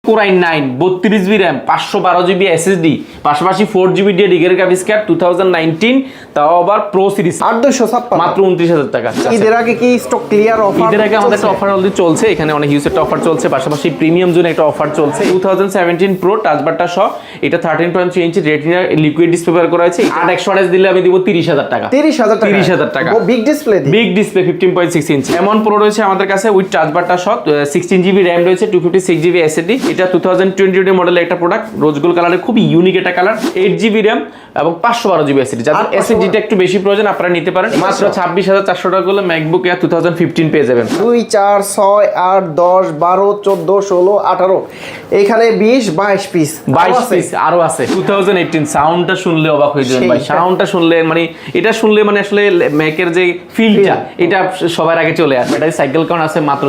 Core i 9 32 GB RAM 512 GB SSD পাশাপাশি 4 GB dedicated graphics card 2019 তাও আবার প্রো সিরিজ 8256 মাত্র 29000 টাকা। ঈদের আগে কি স্টক ক্লিয়ার অফার? ঈদের আগে আমাদের একটা অফার অলরেডি চলছে, এখানে অনেক হিউজ একটা অফার চলছে, পাশাপাশি প্রিমিয়াম জোনে একটা অফার চলছে। 2017 প্রো টাচবারটা সহ এটা 13.3 ইঞ্চি রেটিনা লিকুইড ডিসপ্লে ব্যবহার করা হয়েছে। 8/128 দিলে আমি দিব 30000 টাকা। 30000 টাকা বিগ ডিসপ্লে 15.6 ইঞ্চি এমন প্রো রয়েছে আমাদের কাছে উইথ টাচবারটা সহ 16 জিবি র্যাম রয়েছে 256 জিবি এসএসডি। এটা 2020 মডেলের একটা প্রোডাক্ট, রোজ গোল্ড কালারের খুবই ইউনিক একটা কালার। 8 জিবি র্যাম এবং 512 জিবি এসএসডি। যাদের এসএসডিটা একটু বেশি প্রয়োজন আপনারা নিতে পারেন। মাত্র 26400 টাকা করলে ম্যাকবুক এয়ার 2015 পেয়ে যাবেন। 2 4 6 8 10 12 14 16 18 এখানে 20 22 পিস 22 পিস আরো আছে। 2018 সাউন্ডটা শুনলে অবাক হয়ে যাবেন ভাই। সাউন্ডটা শুনলে মানে এটা শুনলে মানে আসলে ম্যাকের যে ফিলটা এটা সবার আগে চলে আসে। ব্যাটারি সাইকেল কাউন্ট আছে মাত্র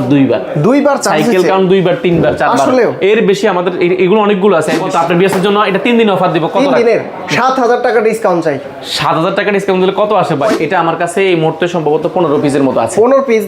দুইবার সাইকেল কাউন্ট 2বার 3বার 4বার এর বেশি আমাদের এগুলো অনেকগুলো আছে। তো আপনার বিয়ের জন্য এটা 3 দিন অফার দিব। কত দিনের 7000 টাকা ডিসকাউন্ট চাই। 7000 টাকা ডিসকাউন্ট দিলে কত আসে ভাই? এটা আমার কাছে এই মুহূর্তে সম্ভবত 15 পিসের মতো আছে। 15 পিস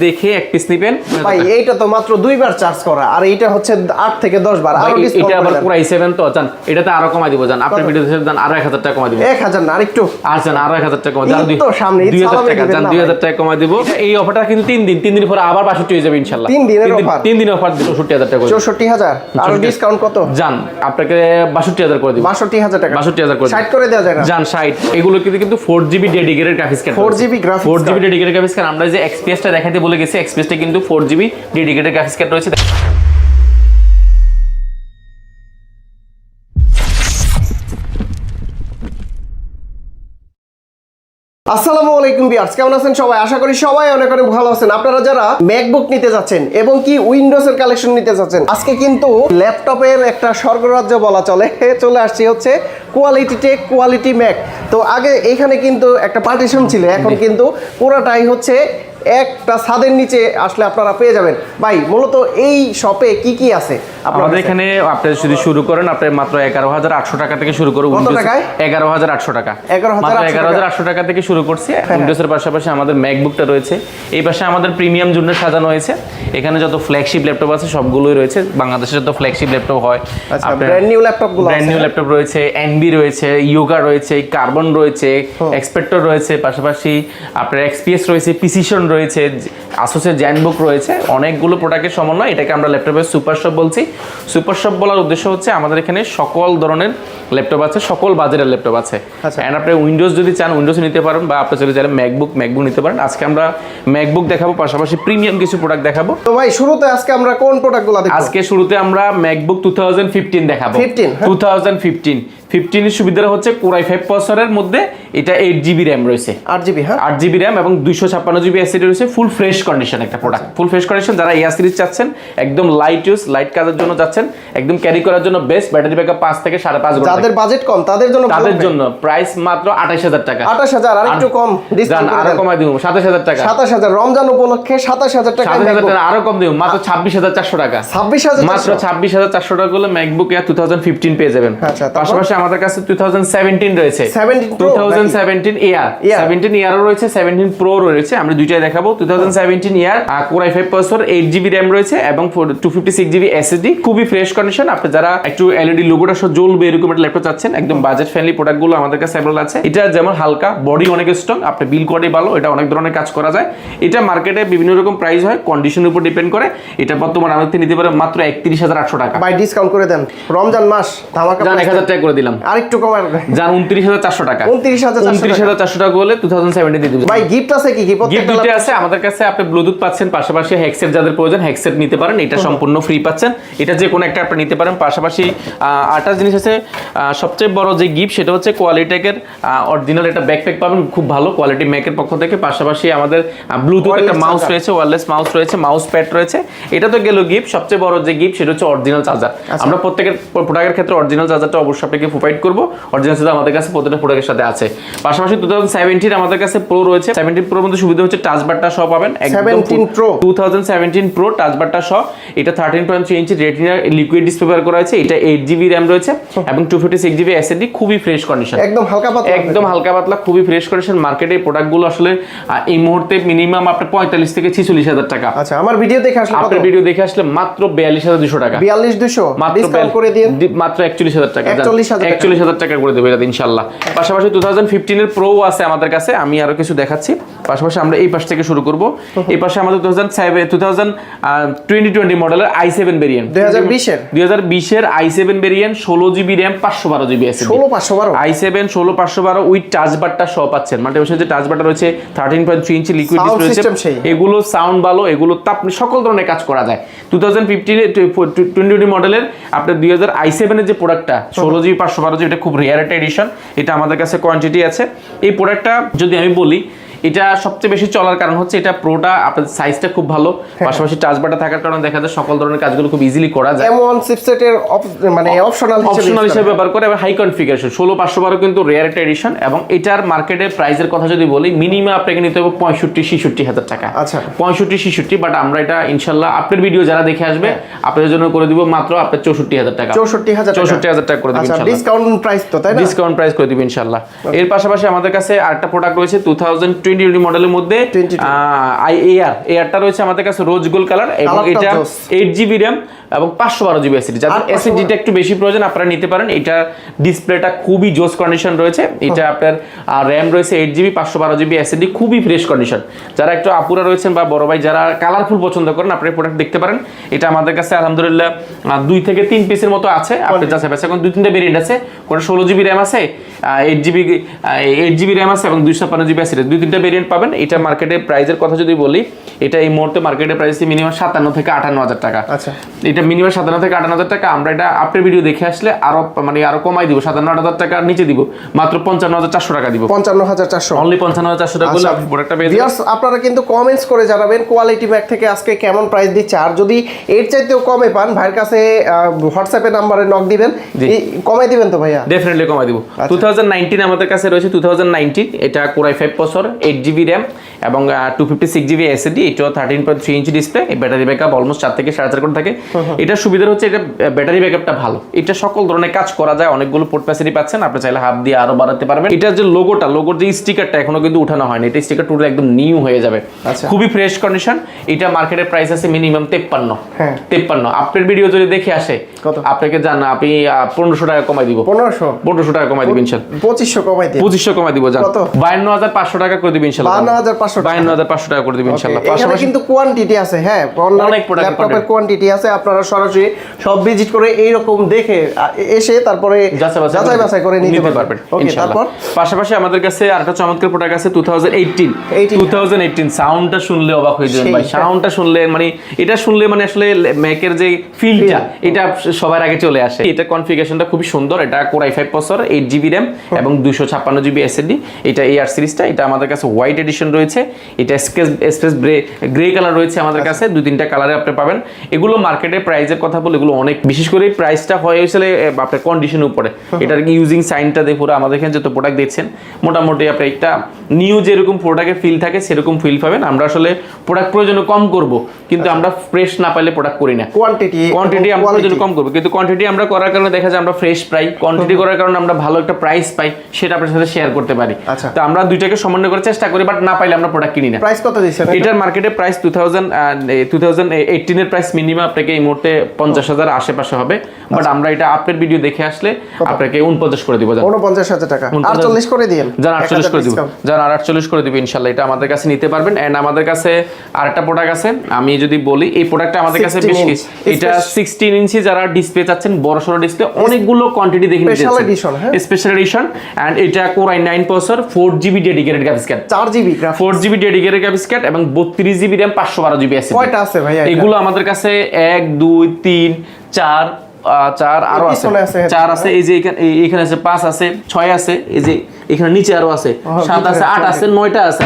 দেখে এক পিস নেবেন ভাই। এইটা তো মাত্র 2বার চার্জ করা আর এইটা হচ্ছে 8 থেকে 10 বার। আর এটা আবার পুরো i7 তো জান, এটাতে আরো কমাই দিব জান। আপনার ভিডিও দেখে জান আরো 1000 টাকা কমাই দিব। 1000 না আরেকটু আছেন আরো 1000 টাকা কমাই দাও। তো সামনে 2000 টাকা জান, 2000 টাকা কমাই দিব। এই অফারটা কিন্তু 3 দিন পরে আবার 62 হয়ে যাবে ইনশাআল্লাহ। 3 দিনের অফার 3 দিনের অফার 64000 টাকা 64000 আর ডিসকাউন্ট কত জান? আপনাকে 62000 করে দিব। 62000 টাকা 62000 করে 60 করে দেওয়া যায় না জান? 60 এগুলো কিন্তু 4GB dedicated graphics card. 4GB graphics 4GB dedicated graphics card. আমরা যে এক্সপিএসটা দেখাতে বলে গেছি, এক্সপিএসটা কিন্তু 4GB ডেডিকেটেড গ্রাফিক্স কার্ড রয়েছে। আসসালামু আলাইকুম ভিউয়ার্স, কেমন আছেন সবাই? আশা করি সবাই অনেক অনেক ভালো আছেন। আপনারা যারা ম্যাকবুক নিতে যাচ্ছেন এবং কি উইন্ডোজ এর কালেকশন নিতে যাচ্ছেন, আজকে কিন্তু ল্যাপটপের একটা স্বর্গরাজ্য বলা চলে আসছে হচ্ছে কোয়ালিটি টেক কোয়ালিটি ম্যাক। তো আগে এখানে কিন্তু একটা পার্টিশন ছিল, এখন কিন্তু পুরোটাই হচ্ছে একটা ছাদের নিচে আসলে আপনারা পেয়ে যাবেন। ভাই মূলত এই শপে কি কি আছে আমাদের এখানে? আপনি যদি শুরু করেন আপনি মাত্র 11800 টাকা থেকে শুরু করে কত টাকায়? 11800 টাকা। 11800 টাকা থেকে শুরু করছি। উইন্ডোজের পাশাপাশি আমাদের ম্যাকবুকটা রয়েছে। এই পাশে আমাদের প্রিমিয়াম জন্য সাজানো হয়েছে। এখানে যত ফ্ল্যাগশিপ ল্যাপটপ আছে সবগুলোই রয়েছে। বাংলাদেশের যত ফ্ল্যাগশিপ ল্যাপটপ হয়, আপনার ব্র্যান্ড নিউ ল্যাপটপ রয়েছে, এনবি রয়েছে, ইয়োগা রয়েছে, কার্বন রয়েছে, এক্সপেক্টর রয়েছে, পাশাপাশি আপনার এক্সপিএস রয়েছে, প্রিসিশন রয়েছে, আসুসের জেনবুক রয়েছে। অনেকগুলো প্রোডাক্টের সমন্বয়, এটাকে আমরা ল্যাপটপের সুপার শপ বলছি। সুপার শপ বলার উদ্দেশ্য হচ্ছে আমাদের এখানে সকল ধরনের ল্যাপটপ আছে, সকল বাজারের ল্যাপটপ আছে। এন্ড আপনি উইন্ডোজ যদি চান উইন্ডোজ নিতে পারেন, বা আপনি যদি চান ম্যাকবুক নিতে পারেন। আজকে আমরা ম্যাকবুক দেখাবো, পাশাপাশি প্রিমিয়াম কিছু প্রোডাক্ট দেখাবো। তো ভাই শুরুতে আজকে আমরা কোন প্রোডাক্টগুলো দেখব? আজকে শুরুতে আমরা ম্যাকবুক 2015 দেখাবো। 2015 এর সুবিধা হচ্ছে কোরাই 5 প্রসেসরের মধ্যে এটা 8GB র্যাম রয়েছে, 8GB 8GB র্যাম এবং 256GB এসএসডি রয়েছে। ফুল ফ্রেশ কন্ডিশন একটা প্রোডাক্ট, ফুল ফ্রেশ কন্ডিশন। যারা এয়ার সিরিজ চাচ্ছেন, একদম লাইট কাজের জন্য যাচ্ছেন, একদম ক্যারি করার জন্য বেস্ট। ব্যাটারি ব্যাকআপ 5 থেকে 5.5 ঘন্টা। যাদের বাজেট কম তাদের জন্য প্রাইস মাত্র 28000 টাকা। 28000 আর একটু কম ডিসকাউন্ট আরো কমাই দিব 27000 টাকা। 27000 রমজান উপলক্ষে 27000 টাকা। 27000 টাকা আরো কম দিব, মাত্র 26400 টাকা। 26400 মাত্র 26400 টাকা করলে ম্যাকবুক এয়ার 2015 পেয়ে যাবেন। পাশাপাশি আমাদের কাছে 2017 রয়েছে, 2017 এয়ার, 17 ইয়ারও রয়েছে, 17 প্রো রয়েছে। আমরা দুইটাই দেখাবো। 2017 ইয়ার কোরাই 5 প্রসেসর, 8GB র্যাম রয়েছে এবং 256GB এসএসডি। খুবই ফ্রেশ কন্ডিশন। আপনি যারা একটু এলইডি লোগোটা সহ জ্বলবে এরকম একটা ল্যাপটপ চাচ্ছেন, একদম বাজেট ফ্রেন্ডলি প্রোডাক্টগুলো আমাদের কাছে अवेलेबल আছে। এটা যেমন হালকা, বডি অনেক স্ট্রং, আপনি বিল কোয়ালিটি ভালো, এটা অনেক ধরনের কাজ করা যায়। এটা মার্কেটে বিভিন্ন রকম প্রাইস হয়, কন্ডিশনের উপর ডিপেন্ড করে। এটা বর্তমানে আমাদের নিতে পারে মাত্র 31800 টাকা। ভাই ডিসকাউন্ট করে দেন, রমজান মাস ধামাকা। জান 1000 টাকা করে দিলাম, আরেকটু কমায় জান 29400 টাকা। 29400 টাকা হলে 2017 দিয়ে দিব। ভাই গিফট আছে কি কি? গিফট দিতে আছে আমাদের কাছে। আপনি ব্লুটুথ পাচ্ছেন, পাশাপাশি হেডসেট যাদের প্রয়োজন হেডসেট নিতে পারেন, এটা সম্পূর্ণ ফ্রি পাচ্ছেন। এটা যে কোনো একটা আপনি নিতে পারেন। পাশাপাশি আরেকটা জিনিস আছে, সবচেয়ে বড় যে গিফট সেটা হচ্ছে কোয়ালিটেকের অরিজিনাল একটা ব্যাকপ্যাক পাবেন, খুব ভালো কোয়ালিটি ম্যাকের পক্ষ থেকে। পাশাপাশি আমাদের ব্লুটুথ একটা মাউস রয়েছে, ওয়্যারলেস মাউস রয়েছে, মাউস প্যাড রয়েছে। এটা তো গেল গিফট। সবচেয়ে বড় যে গিফট সেটা হচ্ছে অরিজিনাল চার্জার। আমরা প্রত্যেকের প্রোডাক্টের ক্ষেত্রে অরিজিনাল চার্জারটা অবশ্যই আপনাকে প্রোভাইড করবো। অরিজিনাল চার্জার আমাদের কাছে প্রত্যেকটা প্রোডাক্টের সাথে আছে। পাশাপাশি 2017 আমাদের কাছে প্রো রয়েছে। 17 প্রোর মধ্যে সুবিধা হচ্ছে টাচ বারটা সহ পাবেন। 17 প্রো 2017 প্রো টাচ বারটা সহ, এটা 13.3 ইঞ্চি রেটিনা লিকুইড ডিসপ্লে ব্যবহার করা হয়েছে। এটা 8GB RAM রয়েছে এবং 256GB SSD, খুবই ফ্রেশ কন্ডিশন, একদম হালকা পাতলা, খুবই ফ্রেশ কন্ডিশন। মার্কেটে এই প্রোডাক্টগুলো আসলে এই মুহূর্তে মিনিমাম আপনার 45 থেকে 46,000 টাকা। আচ্ছা, আমার ভিডিও দেখে আসলে আপনার ভিডিও দেখে আসলে মাত্র 42,200 টাকা, 42,200 ডিসকাউন্ট করে দিন, মাত্র 41,000 টাকা, 41,000 টাকা করে দেব এটা ইনশাআল্লাহ। পাশাপাশি 2015 এর প্রো আছে আমাদের কাছে, আমি আরো কিছু দেখাচ্ছি। পাশাপাশি আমরা এই পাশ থেকে শুরু করব। এই পাশে আমাদের 2020 মডেলের i7 ভেরিয়েন্ট, 2020 এর i7 variant, 16GB RAM, 512GB SSD, 16 i7 16512 with touch বারটা সহ পাচ্ছেন। মানে বলছে যে টাচ বারটা রয়েছে, 13.3 ইঞ্চি লিকুইড ডিসপ্লে রয়েছে, এগুলো সাউন্ড ভালো, এগুলো তো আপনি সকল ধরনের কাজ করা যায়। 2020 মডেলের আপনার 2000 i7 এর যে প্রোডাক্টটা 16GB 512GB, এটা খুব রেয়ার একটা এডিশন, এটা আমাদের কাছে কোয়ান্টিটি আছে। এই প্রোডাক্টটা যদি আমি বলি, এটা সবচেয়ে বেশি চলার কারণ হচ্ছে এটা প্রোটা আপনাদের সাইজটা খুব ভালো, পাশাপাশি টাচ বারটা থাকার কারণে দেখা যায় সকল ধরনের কাজগুলো খুব ইজিলি করা যায়। M1 চিপসেটের মানে অপশনাল হিসেবে ব্যবহার করে এবং হাই কনফিগারেশন 16512 কিন্তু রেয়ার একটা এডিশন। এবং এটার মার্কেটে প্রাইসের কথা যদি বলি, মিনিমাম আপনাকে নিতে হবে 65-66,000 টাকা। আচ্ছা, 65-66, বাট আমরা এটা ইনশাআল্লাহ আপনার ভিডিও যারা দেখে আসবে আপনাদের জন্য করে দিব মাত্র আপনার 64,000 টাকা, 64,000 টাকা করে দিব ইনশাআল্লাহ। ডিসকাউন্ট প্রাইস তো, তাই না? ডিসকাউন্ট প্রাইস করে দিব ইনশাআল্lah। এর পাশাপাশি আমাদের কাছে আরেকটা প্রোডাক্ট রয়েছে 2020 মডেলের মধ্যে, এয়ারটা রয়েছে আমাদের কাছে রোজ গোল্ড কালার, এবং এটা 8GB RAM এবং 512GB SSD। যাদের SSDটা একটু বেশি প্রয়োজন আপনারা নিতে পারেন। এটা ডিসপ্লেটা খুবই জোস কন্ডিশন রয়েছে। এটা আপনার RAM রয়েছে 8GB 512GB SSD, খুবই ফ্রেশ কন্ডিশন। যারা একটু আপুরা রয়েছেন বা বড় ভাই যারা কালারফুল পছন্দ করেন, আপনারা প্রোডাক্ট দেখতে পারেন। এটা আমাদের কাছে আলহামদুলিল্লাহ 2 থেকে 3 পিসের মতো আছে। আপনি যাচাই বাছাই এখন 2-3টা ভেরিয়েন্ট আছে, কোনটা 16GB RAM আছে, 8GB RAM আছে এবং 256GB SSD, 2-3টা ভেরিয়েন্ট পাবেন। এটা মার্কেটে প্রাইসের কথা যদি বলি, এটা এই মুহূর্তে মার্কেটে প্রাইস মিনিমাম 57 থেকে 58,000 টাকা। আচ্ছা, এটা মিনিমাম 57 থেকে 58,000 টাকা। আমরা এটা আপনার ভিডিও দেখে আসলে আরো কমাই দিব, 57,000 টাকার নিচে দিব, মাত্র 55,400 টাকা দিব, 55,400, অনলি 55,400 টাকা করলে আপনি প্রোডাক্টটা পেয়ে যাবেন। আপনারা কিন্তু কমেন্টস করে জানাবেন কোয়ালিটি ম্যাক থেকে আজকে কেমন প্রাইস দিচ্ছে, আর যদি এর চাইতেও কমে পান ভাইয়ের কাছে হোয়াটসঅ্যাপে নম্বরে নক দিবেন, কমাই দিবেন তো ভাইয়া? ডেফিনেটলি কমাই দিব। 2019 আমাদের কাছে রয়েছে 2019, এটা Core i5 processor, 8GB RAM এবং 256GB SSD, এটা 13.3 inch display, battery backup almost 4 থেকে 4.5 ঘন্টা থাকে। এটা সুবিধা হচ্ছে এটা ব্যাটারি ব্যাকআপটা ভালো, এটা সকল ধরনের কাজ করা যায়, অনেকগুলো পোর্ট ক্যাপাসিটি পাচ্ছেন, আপনি চাইলে হাত দিয়ে আরো বাড়াতে পারবেন। এটা যে লোগোর যে স্টিকারটা এখনো কিন্তু উঠানো হয়নি, এটা স্টিকার টুলে একদম নিউ হয়ে যাবে, খুবই ফ্রেশ কন্ডিশন। এটা মার্কেটের প্রাইস আছে মিনিমাম 53। আপনার ভিডিও যদি দেখে আসে আপনাকে জানা আপনি 1500 টাকা কমাই দিব, 1500 টাকা কমাই দিব ইনশাআল্লাহ, 2500 কমাই দিব, জান 52,500 টাকা করে দিব ইনশাআল্লাহ, 52,500 টাকা করে দিব ইনশাআল্লাহ। এখানে কিন্তু কোয়ান্টিটি আছে, হ্যাঁ অনেক ল্যাপটপের কোয়ান্টিটি আছে, আপনারা সরাসরি সব ভিজিট করে এইরকম দেখে এসে তারপরে যাচাই বাছাই করে নিতে পারবেন। ওকে, তারপর পাশাপাশি আমাদের কাছে আরেকটা চমৎকার প্রোডাক্ট আছে 2018 সাউন্ডটা শুনলে অবাক হয়ে যাবেন ভাই, সাউন্ডটা শুনলে মানে এটা শুনলে মানে আসলে ম্যাকের যে ফিলটা এটা সবার আগে চলে আসে। এটা কনফিগারেশনটা খুবই সুন্দর, এটা Core i5 processor, 8GB RAM এবং 256GB SSD। এটা AR সিরিজটা, এটা আমাদের কাছে হোয়াইট এডিশন রয়েছে, এটা স্পেস গ্রে কালার রয়েছে আমাদের কাছে, 2-3টা কালারে আপনি পাবেন। এগুলো মার্কেটে প্রাইসের কথা বলে এগুলো অনেক, বিশেষ করে প্রাইসটা হয়েছিল আপনার কন্ডিশনের উপরে, এটার ইউজিং সাইনটা দেখে পুরো আমাদের এখানে যত প্রোডাক্ট দেখছেন মোটামুটি আপনি একটা নিউ যেরকম প্রোডাক্টের ফিল থাকে সেরকম ফিল পাবেন। আমরা আসলে প্রোডাক্ট প্রয়োজনে কম করব, কিন্তু আমরা ফ্রেশ না পাইলে প্রোডাক্ট করি না। কোয়ান্টিটি আমরা প্রয়োজনে কম করব, কিন্তু কোয়ান্টিটি আমরা করার কারণে দেখা যায় আমরা ফ্রেশ পাই, কোয়ান্টিটি করার কারণে আমরা ভালো একটা প্রাইস পাই, সেটা আপনার সাথে শেয়ার করতে পারি। তো আমরা দুইটাকে সমন্বয় করার চেষ্টা করি, বাট না পাইলে আমরা প্রোডাক্ট কিনি না। প্রাইস কত দিচ্ছেন এটার মার্কেটে প্রাইস 2018 এর প্রাইস মিনিমাম আপনাকে এই মুহূর্তে 50,000 আশেপাশে হবে, বাট আমরা এটা আপনার ভিডিও দেখে আসলে আপনাকে 49 করে দিব, 49,000 টাকা, 48 করে দিন, জান 48 করে দিব, জান 48 করে দিব ইনশাআল্লাহ। এটা আমাদের কাছে নিতে পারবেন। এন্ড আমাদের কাছে আরেকটা প্রোডাক্ট আছে, আমি যদি বলি এই প্রোডাক্টটা আমাদের কাছে বেশ, এটা 16 ইঞ্চি যারা ডিসপ্লে চাচ্ছেন, বড় সরো ডিসপ্লে, অনেকগুলো কোয়ান্টিটি দেখে নিতে স্পেশাল এডিশন, হ্যাঁ স্পেশাল এডিশন। এন্ড এটা Core i9 processor, 4GB dedicated graphics card, 4GB dedicated graphics card এবং 32GB RAM 512GB SSD। কয়টা আছে ভাই? এগুলো আমাদের কাছে 1 2 3 4 4 আরো আছে, 4 আছে, এই যে এখানে আছে, 5 আছে, 6 আছে, এই যে এখানে নিচে আরো আছে, 7 আছে, 8 আছে, 9টা আছে,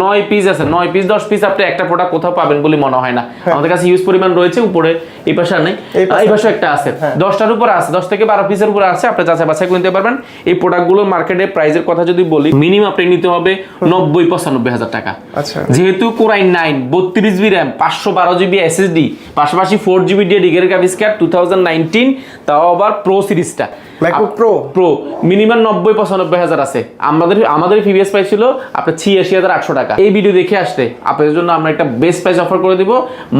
9 পিস আছে, 9 পিস 10 পিস আপনি একটা প্রোডাক্ট কোথাও পাবেন বলে মনে হয় না। আমাদের কাছে ইউজ পরিমাণ রয়েছে, উপরে এই পাশে আর নেই, এই পাশে একটা আছে, 10টার উপরে আছে, 10 থেকে 12 পিসের উপরে আছে, আপনি যাচাই বাছাই করে নিতে পারবেন। এই প্রোডাক্টগুলো মার্কেটে প্রাইসের কথা যদি বলি, মিনিমাম আপনি নিতে হবে 90-95 হাজার টাকা। আচ্ছা, যেহেতু core i 9 32 GB RAM 512 GB SSD, পাশাপাশি 4 জিবি ডেডিকেটেড গ্রাফিক্স কার্ড 2019, তাও আবার প্রো সিরিজটা, ম্যাকবুক প্রো মিনিমাম 90-95 হাজার আছে। আমাদের প্রিভিয়াস প্রাইস ছিল আপনার 86,800 টাকা। এই ভিডিও দেখে আসতে আপনাদের জন্য আমরা একটা বেস্ট প্রাইস অফার করে দিব,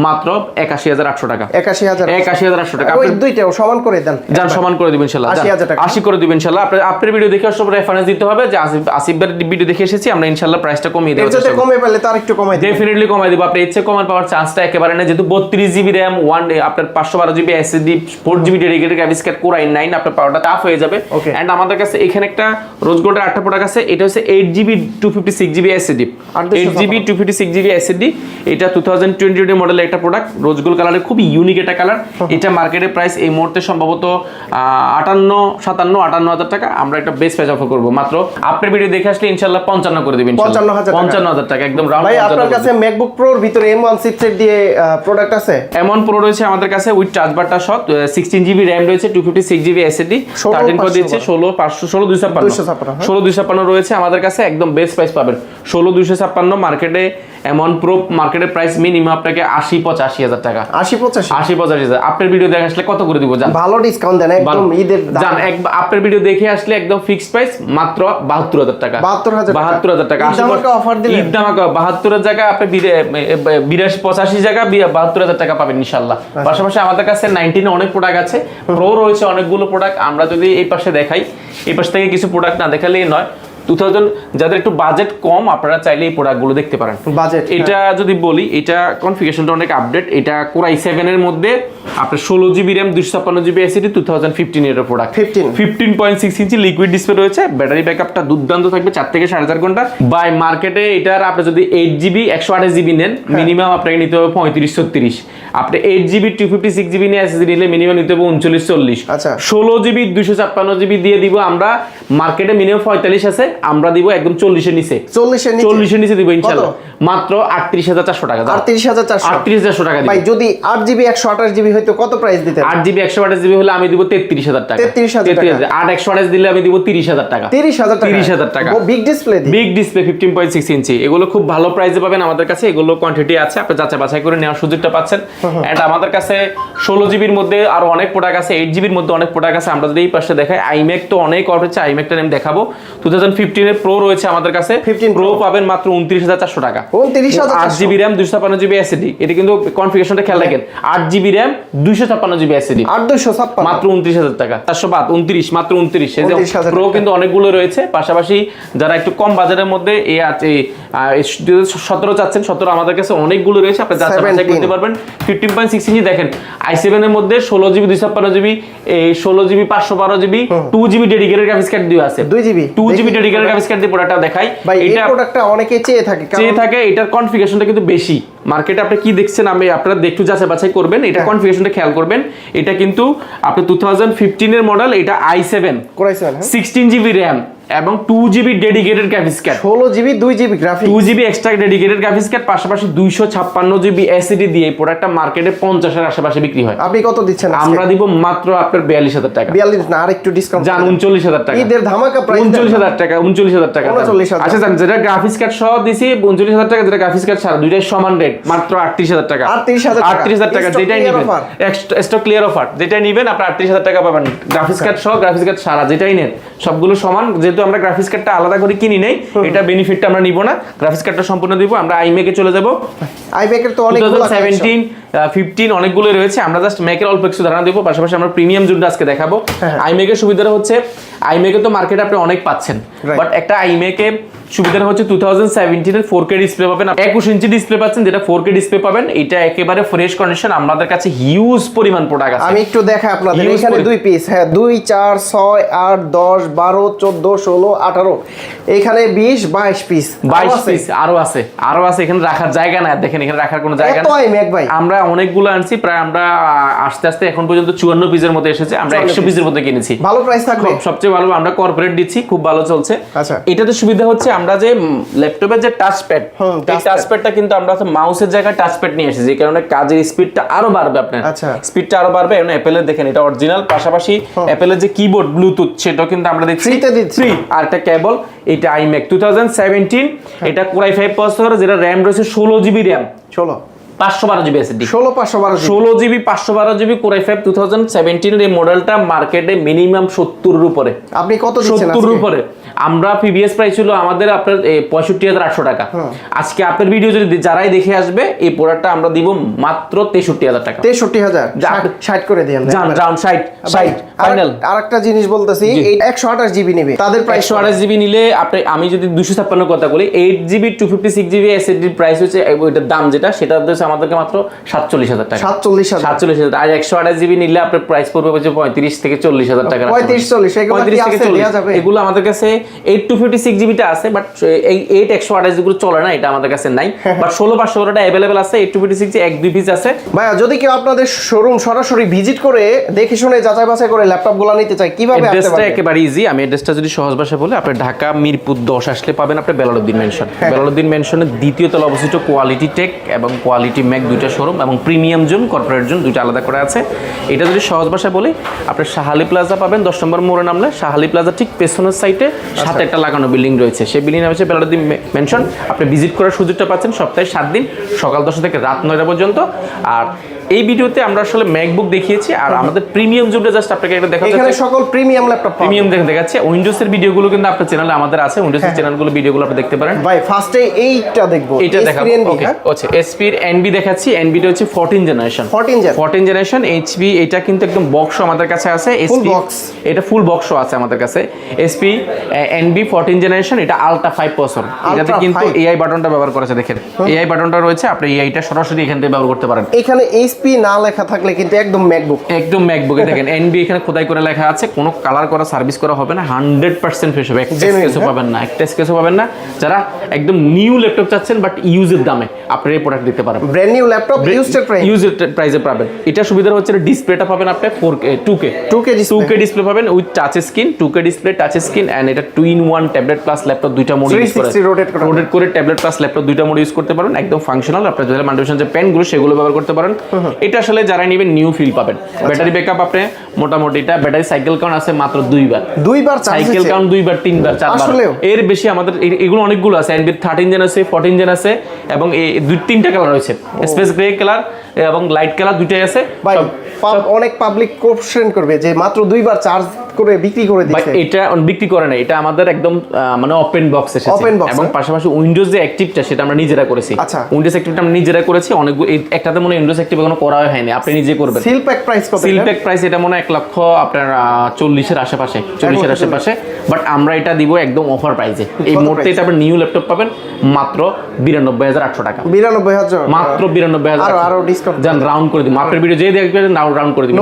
মাত্র 81,800 টাকা। 81,800 টাকা। ওই দুইটাও সমান করে দেন, জান সমান করে দিবেন ইনশাআল্লাহ, 80 করে দিবেন ইনশাআল্লাহ। আপনার ভিডিও দেখে সব রেফারেন্স দিতে হবে যে আসিফ ভাইয়ের ভিডিও দেখে এসেছি, আমরা ইনশাআল্লাহ প্রাইসটা কমিয়ে দেব। এর কমে পেলে তার একটু কমাই দিবেন, ডেফিনেটলি কমাই দিব। আপনি ইচ্ছে কমান পাওয়ার চান্সটা একেবারে না, যেহেতু 32 জিবি র‍্যাম, আপনার 512 GB SSD, 4 GB dedicated graphics card, core i9, আপনার পাওয়ারটা টাফ হয়ে যাবে। এন্ড আমাদের কাছে এখানে একটা রোজ গোল্ডের একটা প্রোডাক্ট আছে, এটা হচ্ছে 8 GB 256 GB SSD, 8 GB 256 GB SSD. এটা 2022 মডেলের একটা প্রোডাক্ট, রোজ গোল্ড কালারের, খুবই ইউনিক একটা কালার। এটা মার্কেটের প্রাইস এই মুহূর্তে সম্ভবত 58 হাজার টাকা। আমরা একটা বেস্ট প্রাইস অফার করব, মাত্র আপনার ভিডিও দেখে আসলে ইনশাআল্লাহ 55 করে দিবেন, 55,000 টাকা একদম রাউন্ড। ভাই আপনার কাছে ম্যাকবুক প্রোর ভিতরে M1 চিপসেট দিয়ে প্রোডাক্ট আছে? M1 প্রো রয়েছে আমাদের কাছে উইথ চার্জ বারটা সহ, 16 জিবি র‍্যাম রয়েছে, 256 জিবি এসএসডি, 13 করে দিচ্ছে 16,256 রয়েছে আমাদের কাছে, একদম বেস্ট প্রাইস পাবেন 16,256 মার্কেটে। M1 প্রো মার্কেটের প্রাইস মিনিমাম আপনাকে 80-85 হাজার টাকা। 80-85 হাজার। আপনার ভিডিও দেখে আসলে কত করে দিব জান? ভালো ডিসকাউন্ট দেন একদম ঈদের জান, আপনার ভিডিও দেখে আসলে একদম ফিক্সড প্রাইস মাত্র 72,000 টাকা। 72,000 টাকা অফার দিলে ঈদ ধামাকা 72,000 টাকা আপনি 82-85 জায়গা 72,000 টাকা পাবেন ইনশাআল্লাহ। পাশাপাশি আমাদের কাছে 19 অনেক প্রোডাক্ট আছে, প্রো রয়েছে অনেকগুলো প্রোডাক্ট। আমরা যদি এই পাশে দেখাই, এই পাশ থেকে কিছু প্রোডাক্ট না দেখালেই নয়। 2000 যাদের একটু বাজেট কম, আপনারা চাইলে এই প্রোডাক্টগুলো দেখতে পারেন। বাজেট এটা যদি বলি, এটা কনফিগারেশনটা অনেক আপডেট। এটা কোর i7 এর মধ্যে আপনার 16 জিবি র‍্যাম 256 জিবি এসএসডি, 2015 এর প্রোডাক্ট, 15.6 ইঞ্চি লিকুইড ডিসপ্লে রয়েছে। ব্যাটারি ব্যাকআপটা দুর্দান্ত থাকবে, 4 থেকে 4.5 ঘন্টা। বাই মার্কেটে এটার আপনি যদি 8 জিবি 128 জিবি নেন, মিনিমাম আপনাকে নিতে হবে 35-36। আপনি 8 জিবি 256 জিবি নিয়ে এসএসডি নিলে মিনিমাম নিতে হবে 39-40। আচ্ছা, 16 জিবি 256 জিবি দিয়ে দিব আমরা, মার্কেটে মিনিমাম 45 আছে, আমরা দিব একদম 40 এর নিচে, 40 এর নিচে দিব ইনশাআল্লাহ, মাত্র 38,400 টাকা। 38,400 টাকা ভাই যদি 8 জিবি 128 জিবি হইতো কত প্রাইস দিতেন? 8 জিবি 128 জিবি হলে আমি দিব 33,000 টাকা। 33,000 টাকা। 8 128 দিলে আমি দিব 30,000 টাকা। 30,000 টাকা বিগ ডিসপ্লে, বিগ ডিসপ্লে 15.6 ইঞ্চি। এগুলো খুব ভালো প্রাইসে পাবেন আমাদের কাছে, এগুলো কোয়ান্টিটি আছে, আপনি যাচাই বাছাই করে নেওয়ার সুযোগটা পাচ্ছেন। এন্ড আমাদের কাছে 16 জিবির মধ্যে আরো অনেক প্রোডাক্ট আছে, 8 জিবির মধ্যে অনেক প্রোডাক্ট আছে। আমরা যদি এই পাশে দেখাই, iMac তো অনেক অর্ডার হচ্ছে, iMacটা আমি দেখাবো। 2015 এর প্রো রয়েছে আমাদের কাছে, 15 প্রো পাবেন মাত্র 29,400 টাকা। 29,400, 8 জিবি র‍্যাম 256 জিবি এসএসডি। এটা কিন্তু কনফিগারেশনটা খেয়াল রাখেন, 8 জিবি র‍্যাম 256 জিবি এসএসডি, 856 মাত্র 29,000 টাকা। 429 মাত্র 29। এই যে প্রো কিন্তু অনেকগুলো রয়েছে। পাশাপাশি যারা একটু কম বাজারের মধ্যে এই 17 চাচ্ছেন, 17 আমাদের কাছে অনেকগুলো রয়েছে, আপনি যাচাই বাছাই করতে পারবেন। 15.6 ইঞ্চি দেখেন, i7 এর মধ্যে 16 জিবি 256 জিবি, এই 16 GB 512 GB 2 GB dedicated graphics card দিয়ে আছে, 2 জিবি ডেডিকেটেড গ্রাফিক্স কার্ড দিয়ে প্রোডাক্টটা দেখাই। এটা প্রোডাক্টটা অনেকে চেয়ে থাকে, এটার কনফিগারেশনটা কিন্তু বেশি। মার্কেটে আপনি কি দেখছেন, আমি আপনারা একটু যাচাই বাছাই করবেন, এটা কনফিগারেশনটা খেয়াল করবেন। এটা কিন্তু আপনি 2015 এর মডেল, এটা i7 16 জিবি র‍্যাম এবং 2 GB dedicated graphics card, 16 GB 2 GB graphics, 2 GB extra dedicated graphics card, পাশাপাশি 256 জিবি এসএসডি দিয়ে এই প্রোডাক্টটা মার্কেটে 50 এর আশেপাশে বিক্রি হয়। আপনি কত দিচ্ছেন? আমরা দিব মাত্র আপনার 42,000 টাকা। 42 না, আর একটু ডিসকাউন্ট জান, 39,000 টাকা। ঈদের ধামাকা প্রাইস 39,000 টাকা, 39,000 টাকা। আচ্ছা জান, যেটা গ্রাফিক্স কার্ড সহ দিছি 39,000 টাকা, যেটা গ্রাফিক্স কার্ড ছাড়া দুইটাই সমান রেট, মাত্র 38,000 টাকা। 38,000 টাকা যেটাই নেবেন, স্টক ক্লিয়ার অফার, যেটাই নেবেন আপনি 38,000 টাকা পাবেন। গ্রাফিক্স কার্ড সহ, গ্রাফিক্স কার্ড ছাড়া যেটাই নেন সবগুলো সমান। যেহেতু আমরা গ্রাফিক্স কার্ডটা আলাদা করে কিনি নেই, এটা বেনিফিটটা আমরা নিব না, গ্রাফিক্স কার্ডটা সম্পূর্ণ দিব। আমরা iMac এ চলে যাব। iMac এর তো অনেকগুলো 17 15 অনেকগুলো রয়েছে, আমরা জাস্ট ম্যাকের অল্প কিছু ধারণা দেব। পাশাপাশি আমরা প্রিমিয়াম জোনটা আজকে দেখাবো। iMac এর সুবিধাটা হচ্ছে, iMac এ তো মার্কেটে আপনি অনেক পাচ্ছেন, বাট একটা iMac এ সুবিধা হচ্ছে 2017 এর 4K ডিসপ্লে পাবেন, 21 ইঞ্চি ডিসপ্লে পাচ্ছেন যেটা 4K ডিসপ্লে পাবেন। এটা একেবারে ফ্রেশ কন্ডিশন, আমাদের কাছে হিউজ পরিমাণ প্রোডাক্ট আছে। আমি একটু দেখাই আপনাদের, Huge এখানে দুই পিস, হ্যাঁ 2 4 6 8 10 12 14 16 18, এখানে 20 22 পিস, 22 পিস আরো আছে এখানে রাখার জায়গা না, দেখেন এখানে রাখার কোনো জায়গা এত আই ম্যাক ভাই। আমরা অনেকগুলো আনছি, প্রায় আমরা আস্তে আস্তে এখন পর্যন্ত 54 পিসের মতো এসেছে, আমরা 100 পিসের মতো কিনেছি। ভালো প্রাইস থাকবে, সবচেয়ে ভালো আমরা কর্পোরেট দিচ্ছি, খুব ভালো চলছে। আচ্ছা, এটাতে সুবিধা হচ্ছে আমরা যে ল্যাপটপের যে টাচ প্যাড, এই টাচ প্যাডটা কিন্তু আমরা মাউসের জায়গায় টাচ প্যাড নিয়ে এসেছি, এই কারণে কাজের স্পিডটা আরো বাড়বে, আপনার স্পিডটা আরো বাড়বে। এবং অ্যাপেলের দেখেন এটা অরিজিনাল, পাশাপাশি অ্যাপেলের যে কিবোর্ড ব্লুটুথ সেটাও কিন্তু আমরা দিচ্ছি ফ্রি, আর একটা কেবল। এটা iMac 2017, এটা Core i5 প্রসেসর, যেটা RAM রয়েছে 16 GB RAM, 512 GB SSD, 16 GB 512 GB Core i5 2017 এর এই মডেলটা মার্কেটে মিনিমাম 70 এর উপরে। আপনি কত দিচ্ছেন? 70 এর উপরে। আমরা প্রিভিয়াস প্রাইস ছিল আমাদের আপনার 65,800 টাকা। আজকে আপনার ভিডিও যদি যারাই দেখে আসবে, এই প্রোডাক্টটা আমরা দিব মাত্র 63,000 টাকা। 63,000 60 করে দিন, জান 60 ফাইনাল। আরেকটা জিনিস বলতেছি, এই 128 জিবি নেবে, তাদের প্রাইস 128 জিবি নিলে আপনি, আমি যদি 256 কথা বলি, 8 জিবি 256 জিবি এসএসডির প্রাইস হচ্ছে, ওইটার দাম যেটা সেটা হচ্ছে আমাদেরকে মাত্র 47,000 টাকা। 47,000। আর 128 জিবি নিলে আপনার প্রাইস পড়বে হচ্ছে 35 থেকে 40,000 টাকা। 35-40 এগুলো কি আছে, দেয়া যাবে? এগুলো আমাদের কাছে 8 256 জিবিটা আছে, বাট এই 8 128 যেগুলো চলে না, এটা আমাদের কাছে নাই। বাট 16 512টা अवेलेबल আছে, 8 256 এক দুই পিস আছে। ভাইয়া যদি কেউ আপনাদের শোরুম সরাসরি ভিজিট করে দেখে শুনে যাচাই বাছাই করে ল্যাপটপগুলো নিতে চায়, কিভাবে আসতে পারবে? একেবারে ইজি। আমি অ্যাড্রেসটা যদি সহজ ভাষায় বলি, আপনি ঢাকা মিরপুর 10 আসলে পাবেন আপনি বেলালউদ্দিন মেনশন। বেলালউদ্দিন মেনশনের দ্বিতীয় তলা অবস্থিত কোয়ালিটি টেক এবং কোয়ালিটি ম্যাক দুইটা শোরুম, এবং প্রিমিয়াম জোন, কর্পোরেট জোন দুইটা আলাদা করে আছে। এটা যদি সহজ ভাষায় বলি, আপনি শাহালি প্লাজা পাবেন 10 নম্বর মোড়ে নামলে, শাহালি প্লাজা ঠিক পেছনের সাইডে সাথে একটা লাগানো বিল্ডিং রয়েছে, সেই বিল্ডিং নাম হচ্ছে বেলালউদ্দিন মেনশন। আপনি ভিজিট করার সুযোগটা পাচ্ছেন সপ্তাহে 7 দিন, সকাল 10টা থেকে রাত 9টা পর্যন্ত। আর এই ভিডিওতে আমরা আসলে ম্যাকবুক দেখিয়েছি, আর আমাদের প্রিমিয়াম জোনটা জাস্ট আপনাকে একটা দেখাচ্ছি, এখানে সকল প্রিমিয়াম ল্যাপটপ প্রিমিয়াম দেখাচ্ছি। উইন্ডোজের ভিডিওগুলো কিন্তু আপনার চ্যানেলে আমাদের আছে, উইন্ডোজের চ্যানেলগুলো ভিডিওগুলো আপনি দেখতে পারেন। ভাই ফার্স্টে এইটা দেখবো, এটা দেখাবো। ওকে, আচ্ছা এসপি এর এনবি দেখাচ্ছি। এনবিটা হচ্ছে 14 জেনারেশন এইচপি। এটা কিন্তু একদম বক্স আমাদের কাছে আছে, এসপি এটা ফুল বক্সও আছে আমাদের কাছে। এসপি এনবি 14 জেনারেশন, এটা আলট্রা 5 প্রসেসর। এটাতে কিন্তু এআই বাটনটা ব্যবহার করেছে, দেখেন এআই বাটনটা রয়েছে, আপনি এআইটা সরাসরি এখান থেকে ব্যবহার করতে পারেন। এখানে এইচপি না লেখা থাকলে কিন্তু একদম ম্যাকবুকে দেখেন এনবি এখানে খোদাই করে লেখা আছে, কোনো কালার করা সার্ভিস করা হবে না, 100% ফ্রেশ হবে, একটা স্কেচও পাবেন না, যারা একদম নিউ ল্যাপটপ চাচ্ছেন বাট ইউজের দামে আপনারা এই প্রোডাক্ট দিতে পারেন। ব্র্যান্ড নিউ ল্যাপটপ ইউজের প্রাইসে পাবেন। এটা সুবিধা হচ্ছে ডিসপ্লেটা পাবেন আপনি 4K 2K ডিসপ্লে পাবেন with touch screen, 2K display, touch screen, and এটা 2-in-1 ট্যাবলেট প্লাস ল্যাপটপ দুইটা মোড ইউজ করে, রোটেট করে ট্যাবলেট প্লাস ল্যাপটপ দুইটা মোড ইউজ করতে পারেন, একদম ফাংশনাল। আপনারা যদি মাল্টিফাংশন যে পেনগুলো সেগুলো ব্যবহার করতে পারেন। এটা আসলে যারা নেবেন নিউ ফিল পাবেন। ব্যাটারি ব্যাকআপ আপনি মোটামুটি, এটা ব্যাটারি সাইকেল কাউন্ট আছে মাত্র দুইবার সাইকেল কাউন্ট 2বার 3বার 4বার, এর বেশি আমাদের এগুলো অনেকগুলো আছে। এনবির 13 জেন আছে, 14 জেন আছে, এবং এই 2-3টা কালার রয়েছে, স্পেস গ্রে কালার এবং লাইট কালার দুইটাই আছে। অনেক পাবলিক কোশ্চেন করবে যে মাত্র 2বার চার্জ করে বিক্রি করে দিচ্ছে, এটা বিক্রি করে না, এটা আমাদের একদম মানে ওপেন বক্স এসেছে, এবং পাশাপাশি উইন্ডোজ যে অ্যাক্টিভটা সেটা আমরা নিজেরা করেছি। উইন্ডোজ অ্যাক্টিভটা আমরা নিজেরা করেছি, অনেক একটাতে মনে উইন্ডোজ অ্যাক্টিভ এখনো করা হয়নি, আপনি নিজে করবেন। সিল প্যাক প্রাইস কত? সিল প্যাক প্রাইস এটা মনে 1 লক্ষ আপনার 40 এর আশেপাশে, বাট আমরা এটা দিব একদম অফার প্রাইসে। এই মুহূর্তে এটা আপনি নিউ ল্যাপটপ পাবেন মাত্র 92,800 টাকা। 92,000 মাত্র 92,000, আরো ডিসকাউন্ট জান রাউন্ড করে দিই। আপনার ভিডিও যে দেখবেন রাউন্ড করে দিবেন,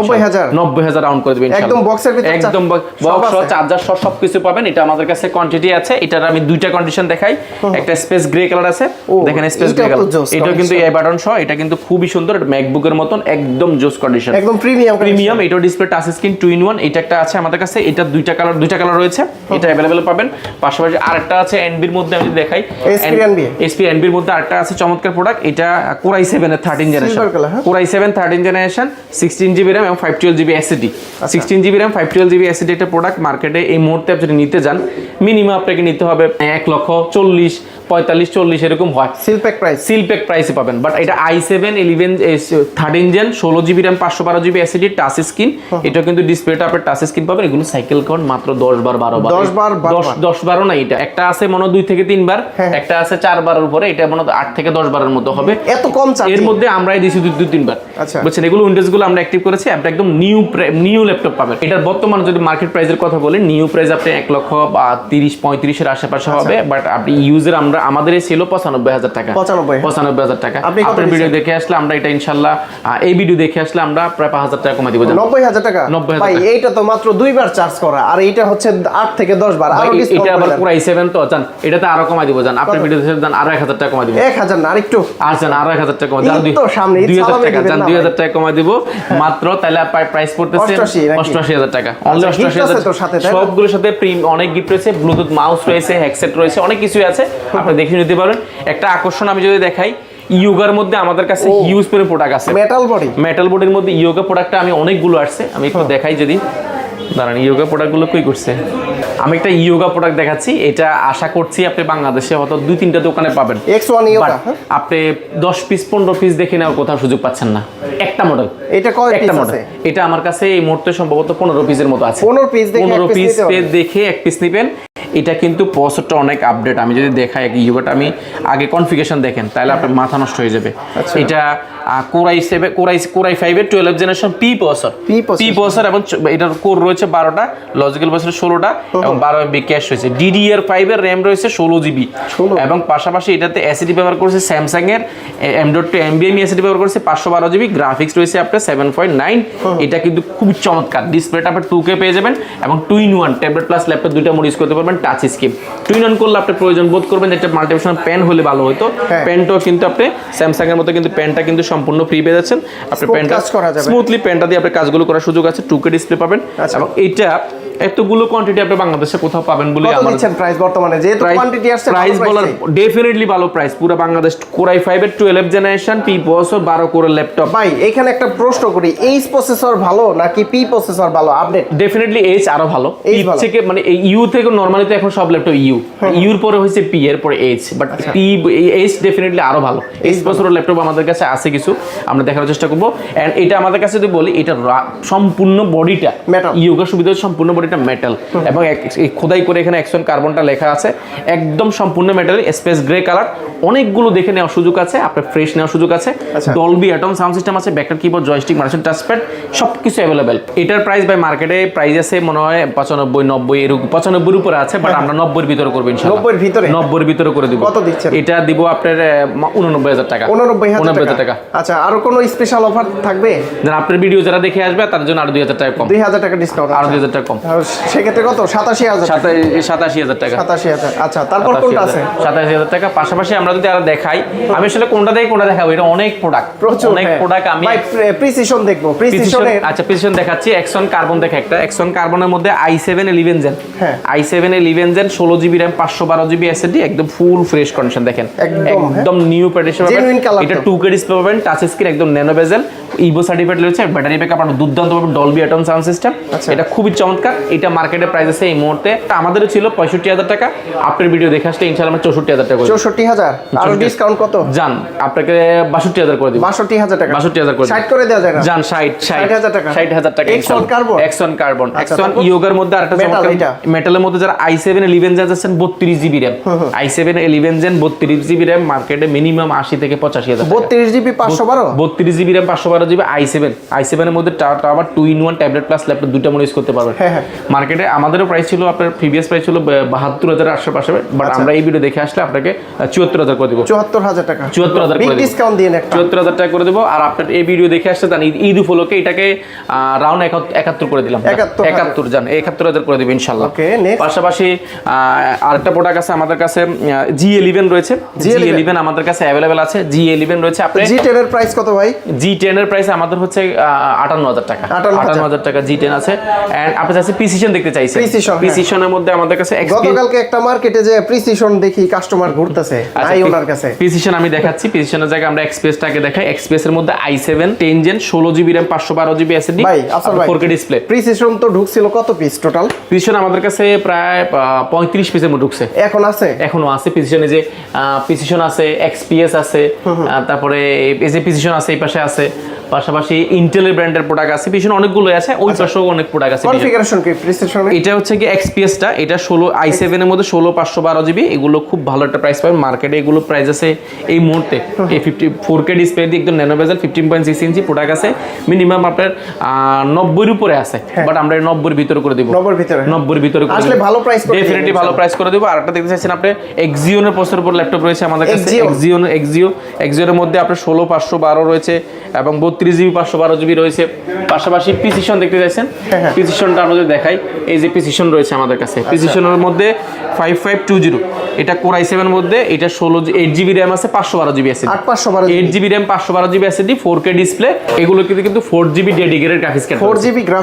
90,000 রাউন্ড করে দিবেন একদম বক্সের ভিতরে, একদম বক্স চার্জার সবকিছু পাবেন। এটা আমাদের কাছে কোয়ান্টিটি আছে। এটার আমি দুইটা কন্ডিশন দেখাই, একটা স্পেস গ্রে কালার আছে, দেখেন স্পেস গ্রে কালার, এটা কিন্তু এই বাটন সহ, এটা কিন্তু খুবই সুন্দর, এটা ম্যাকবুকের মতন একদম জোস কন্ডিশন, একদম প্রিমিয়াম। এটা ডিসপ্লে টাচ স্ক্রিন 2-in-1, এটা একটা আছে আমাদের কাছে, এটা দুইটা কালার রয়েছে, এটা अवेलेबल পাবেন। পাশাপাশি আরেকটা আছে এনবির মধ্যে, আমি যদি দেখাই এসপি এনবির মধ্যে আরেকটা আছে চমৎকার প্রোডাক্ট, এটা Core i7 এর 13 generation, Core i7 13 generation, 16GB RAM এবং 512GB SSD, 16GB RAM 512GB SSD একটা প্রোডাক্ট মার্কেটে এই মুহূর্তে আপনি নিতে যান মিনিমাম আপনাকে নিতে হবে 1,40,000 45-40 এরকম হয়। সিল প্যাক প্রাইসে পাবেন, বাট এটা i7 11 13 gen 16GB RAM 512GB SSD touch screen, এটা কিন্তু ডিসপ্লেটা আপনি টাচ স্ক্রিন পাবেন। এগুলো সাইকেল কাউন্ট মাত্র 10 বার না, এটা একটা আছে মনে 2 থেকে 3 বার, একটা আছে 4 বারের উপরে, এটা মনে 8 থেকে 10 বারের মতো হবে, এত কম চার্জ। এর মধ্যে আমরাই দিছি 2-3 বার, বুঝছেন। এগুলো উইন্ডোজ গুলো আমরা অ্যাক্টিভ করেছি, আপনি একদম নিউ ল্যাপটপ পাবেন। এটার বর্তমানে যদি যদি মার্কেট প্রাইসের কথা বলি, নিউ প্রাইস আপনি 1,30,35,000 এর আশেপাশে হবে, বাট আপনি ইউজের আমাদের ছিল 95,000 টাকা। 95,000 টাকা। আপনার ভিডিও দেখে আসলে আমরা এটা ইনশাআল্লাহ, এই ভিডিও দেখে আসলে আমরা প্রায় 5,000 টাকা কমাই দিব। 90,000 টাকা ভাই, এইটা তো মাত্র 2 বার চার্জ করা, আর এইটা হচ্ছে 8 থেকে 10 বার। আর এটা আবার পুরো i7 তো জান, এটাতে আরো কমাই দিব জান। আপনার ভিডিও দেখে জান আরো 1,000 টাকা কমাই দিব। 1000 না, আরেকটু আছেন, আরো 1,000 টাকা কমাই দিব। 2000 টাকা জান, 2000 টাকা কমাই দিব মাত্র। তাহলে প্রাইস পড়তেছে 88,000 টাকা। অনলি 88,000। সবগুলোর সাথে অনেক গিফট রয়েছে, ব্লুটুথ মাউস রয়েছে, হেডসেট রয়েছে, অনেক কিছুই আছে, আপনি দেখে নিতে পারেন। একটা আকর্ষণ আমি যদি দেখাই, ইয়োগার মধ্যে আমাদের কাছে হিউজ পরিমাণ প্রোডাক্ট আছে। মেটাল বডির মধ্যে ইয়োগা প্রোডাক্টটা আমি অনেকগুলো আসছে, আমি একটু দেখাই যদি। দাঁড়ান, ইয়োগা প্রোডাক্টগুলো কই করছে। আমি একটা ইয়োগা প্রোডাক্ট দেখাচ্ছি, এটা আশা করছি আপনি বাংলাদেশে হয়তো 2-3টা দোকানে পাবেন। আপনি 10 পিস 15 পিস দেখে নেওয়ার কোথাও সুযোগ পাচ্ছেন না। একটা মডেল, এটা কয় পিস আছে? এটা আমার কাছে এই মুহূর্তে সম্ভবত 15 পিসের মতো আছে। 15 পিস দেখে এক পিস নেবেন। এটা কিন্তু প্রসেসরটা অনেক আপডেট। আমি যদি দেখাই ইয়োগাটা, আমি আগে কনফিগারেশন দেখেন, তাহলে আপনার মাথা নষ্ট হয়ে যাবে। এটা কোর i5 এর 12 জেনারেশন পি প্রসেসর এবং এটার কোর রয়েছে 12টা, লজিক্যাল প্রসেসর 16টা এবং 12 MB ক্যাশ রয়েছে। DDR5 এর RAM রয়েছে 16 GB এবং পাশাপাশি এটাতে এসএসডি ব্যবহার করেছে স্যামসাং এর M.2 NVMe এসএসডি ব্যবহার করেছে 512 GB। গ্রাফিক্স রয়েছে আপনার 7.9। এটা কিন্তু খুব চমৎকার। ডিসপ্লেটা আপনি 2K পেয়ে যাবেন এবং 2-in-1 ট্যাবলেট প্লাস ল্যাপটপ দুইটা মোড ইউজ করতে পারবেন। টাচ স্ক্রিন 2-in-1 করলে আপনি প্রয়োজন বোধ করবেন একটা মাল্টিফাংশন পেন হলে ভালো হতো। পেনটাও কিন্তু আপনি স্যামসাং এর মতো কিন্তু পেনটা কিন্তু সম্পূর্ণ ফ্রি পেয়ে যাচ্ছেন। আপনি পেনটা স্মুথলি পেনটা দিয়ে আপনি কাজগুলো করার সুযোগ আছে। 2K ডিসপ্লে পাবেন এবং এটা এতগুলো কোয়ান্টিটি আপনি বাংলাদেশে কোথাও পাবেন বলে আমার প্রাইস বর্তমানে যেহেতু কোয়ান্টিটি আসছে, প্রাইস বলার ডেফিনেটলি ভালো প্রাইস। পুরো বাংলাদেশ কোর i5 এর 12 জেনারেশন পি প্রসেসর 12 কোরের ল্যাপটপ। ভাই এখানে একটা প্রশ্ন করি, এইচ প্রসেসর ভালো নাকি পি প্রসেসর ভালো? আপডেট ডেফিনেটলি এইচ আরো ভালো। পি থেকে মানে ইউ থেকে নরমালি তো এখন সব ল্যাপটপ ইউর পরে হইছে পি, এর পরে H, but P H definitely আরো ভালো। এইচ প্রসেসরের ল্যাপটপ আমাদের কাছে আছে কিছু, আমরা দেখার চেষ্টা করব। এন্ড এটা আমাদের কাছে যদি বলি, এটা সম্পূর্ণ বডিটা মেটাল। ইয়োগা সুবিধা সম্পূর্ণ বডিটা মেটাল এবং খোদাই করে এখানে এক্সন কার্বনটা লেখা আছে, একদম সম্পূর্ণ মেটাল, স্পেস গ্রে কালার। অনেকগুলো দেখে নেওয়ার সুযোগ আছে, আপনার ফ্রেশ নেওয়ার সুযোগ আছে। ডলবি অ্যাটম সাউন্ড সিস্টেম আছে, ব্যাকলাইট কিবোর্ড, জয়স্টিক, মার্শাল টাচপ্যাড, সবকিছু অ্যাভেলেবেল। এটার প্রাইস বাই মার্কেটে প্রাইস আছে মনে হয় 95-90 এরকম, 95 উপরে আছে, বাট আমরা 90 এর ভিতরে করব ইনশাআল্লাহ। 90 এর ভিতরে করে দিব। কত দিচ্ছেন? এটা দিব আপনার 89,000 টাকা। 89,000 টাকা। আচ্ছা, আরো কোনো স্পেশাল অফার থাকবে? যারা আপনার ভিডিও যারা দেখে আসবে তার জন্য আরো 2,000 টাকা কম। 2,000 টাকা ডিসকাউন্ট, আরো 2,000 টাকা কম। সেক্ষেত্রে কত? 87,000 টাকা। 87,000। আচ্ছা, তারপর কোনটা আছে? 87,000 টাকা। পাশাপাশি আমরা যদি আরো দেখাই, আমি আসলে কোনটা দেখাবো, এটা অনেক প্রোডাক্ট, অনেক প্রোডাক্ট। আমি প্রিসিশন দেখবো। আচ্ছা, প্রিসিশন দেখাচ্ছি। এক্সন কার্বন দেখা একটা, এক্সন কার্বনের মধ্যে i7 11 gen, i7 11 gen 16 GB RAM 512 GB SSD, একদম ফুল ফ্রেশ কন্ডিশন। দেখেন একদম নিউ প্যাডিশন। এটা 2K ডিসপ্লে পাবেন, টাচ স্ক্রিন, একদম ন্যানো বেজেল, ইভো সার্টিফাইড রয়েছে, ব্যাটারি ব্যাকআপ আপনার দুর্দান্ত পাবেন, ডলবি অ্যাটম সাউন্ড সিস্টেম। এটা খুবই চমৎকার। এটা মার্কেটের প্রাইস আছে এই মুহূর্তে, আমাদেরও ছিল 65,000 টাকা। আপনার ভিডিও দেখে আসলে ইনশাআল্লাহ আমরা 64,000 টাকা করে 64,000। আর ডিসকাউন্ট কত? জান আপনাকে 62,000 করে দিব। 62,000 টাকা। 62,000 করে 60 করে দেওয়া যায় না? জান 60,000 টাকা। 60,000 টাকা। এক্সন কার্বন, এক্সন কার্বন, এক্সন ইয়োগার মধ্যে আরেকটা চমৎকার মেটালের মধ্যে যারা i7 11 জেন আছেন 32 GB RAM, i7 11 জেন 32 GB RAM মার্কেটে মিনিমাম 80 থেকে 85,000 টাকা। 32 GB 512, 32 GB RAM 512 GB i7 এর মধ্যে আবার 2-in-1 ট্যাবলেট প্লাস ল্যাপটপ দুইটা মোড ইউজ করতে পারবেন। মার্কেটে আমাদেরও প্রাইস ছিল, আপনার প্রিভিয়াস প্রাইস ছিল 72,000 আশেপাশে, বাট আমরা এই ভিডিও দেখে আসলে আপনাকে 74,000 করে দিব। 74,000 টাকা। 74,000 করে দিব, ডিসকাউন্ট দিয়ে একটা 74,000 টাকা করে দেব। আর আপনার এই ভিডিও দেখে আসলে জানি ঈদ উপলক্ষে এটাকে রাউন্ড 71 করে দিলাম। 71 জান 71,000 করে দিব ইনশাআল্লাহ। ওকে, নেক্সট পাশাপাশি আরেকটা প্রোডাক্ট আছে আমাদের কাছে, G11 রয়েছে। G11 আমাদের কাছে अवेलेबल আছে। G11 রয়েছে। আপনি G10 এর প্রাইস কত ভাই? G10 এর প্রাইস আমাদের হচ্ছে 58,000 টাকা। 58,000 টাকা G10 আছে। এন্ড আপনি চাইছে প্রিসিশন দেখতে চাইছেন, প্রিসিশনের মধ্যে আমাদের কাছে গতকালকে একটা মার্কেটে যে প্রিসিশন দেখি কাস্টমার ঘুরতেছে, নাই ওনার কাছে। প্রিসিশন আমি দেখাচ্ছি, প্রিসিশনের জায়গায় আমরা এক্সপ্রেসটাকে দেখাই। এক্সপ্রেসের মধ্যে i7 10 gen 16 GB RAM 512 GB SSD, ভাই আফসার ভাই 4K ডিসপ্লে। প্রিসিশন তো ঢুকছিল কত পিস টোটাল? প্রিসিশন আমাদের কাছে প্রায় 35 পিসের মতো ঢুকছে। এখন আছে? এখনো আছে। প্রিসিশনে যে প্রিসিশন আছে, XPS আছে, তারপরে এই যে প্রিসিশন আছে এই পাশে আছে, পাশাপাশি ইন্টেলের ব্র্যান্ডের প্রোডাক্ট আছে, পিছনে অনেকগুলো আছে, ওই পাশেও অনেক প্রোডাক্ট আছে। কনফিগারেশন কি প্রিসিশনে? এটা হচ্ছে কি XPS টা, এটা 16 i7 এর মধ্যে 16512 জিবি, এগুলো খুব ভালো একটা প্রাইস পাবেন মার্কেটে। এগুলো প্রাইস আছে এই মুহূর্তে এই 4K ডিসপ্লে দিয়ে একদম ন্যানো বেজেল 15.6 ইঞ্চি প্রোডাক্ট আছে, মিনিমাম আপনার 90 এর উপরে আছে, বাট আমরা 90 এর ভিতরে করে দেব। 90 এর ভিতরে, 90 এর ভিতরে আসলে ভালো প্রাইস করে ডেফিনেটলি ভালো প্রাইস করে দেব। আর একটা দেখতে চাইছেন আপনি Axion এর প্রসেসর উপর ল্যাপটপ রয়েছে আমাদের কাছে, Axion এর মধ্যে আপনার 16512 রয়েছে এবং 32 জিবি 512 জিবি রয়েছে। পাশাপাশি প্রিসিশন দেখতে চাইছেন, প্রিসিশনটা আমরা যদি দেখাই, এই যে প্রিসিশন রয়েছে আমাদের কাছে, প্রিসিশনের মধ্যে 5520, এটা কোর i7 এর মধ্যে, এটা 8 জিবি র্যাম আছে, 512 জিবি আছে, 8 GB RAM 512 GB SSD, 4K display. এগুলো কিন্তু 4 GB dedicated graphics card,